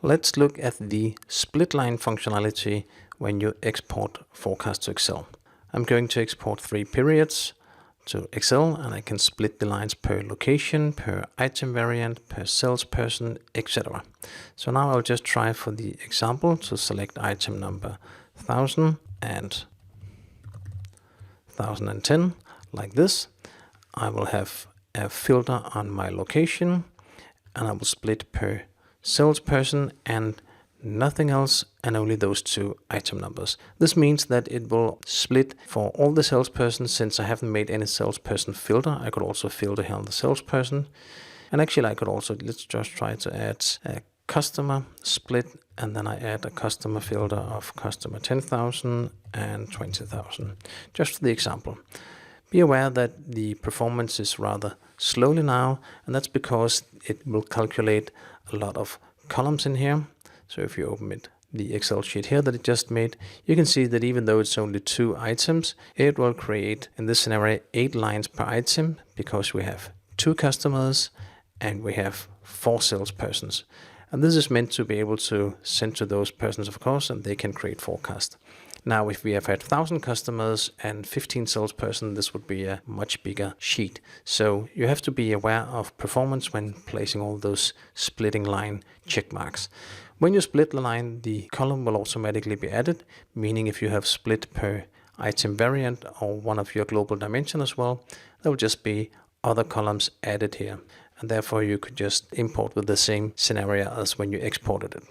Let's look at the split line functionality when you export forecast to Excel. I'm going to export 3 periods to Excel, and I can split the lines per location, per item variant, per salesperson, etc. So now I'll just try for the example to select item number 1000 and 1010 like this. I will have a filter on my location, and I will split per salesperson and nothing else, and only those 2 item numbers. This means that it will split for all the salesperson. Since I haven't made any salesperson filter, I could also filter here on the salesperson. And actually I could also, let's just try to add a customer split, and then I add a customer filter of customer 10,000 and 20,000, just for the example. Be aware that the performance is rather slowly now, and that's because it will calculate a lot of columns in here. So if you open it, the Excel sheet here that it just made, you can see that even though it's only 2 items, it will create, in this scenario, 8 lines per item, because we have 2 customers and we have 4 salespersons. And this is meant to be able to send to those persons, of course, and they can create forecast. Now, if we have had 1,000 customers and 15 salespersons, this would be a much bigger sheet. So you have to be aware of performance when placing all those splitting line check marks. When you split the line, the column will automatically be added, meaning if you have split per item variant or one of your global dimension as well, there will just be other columns added here. And therefore you could just import with the same scenario as when you exported it.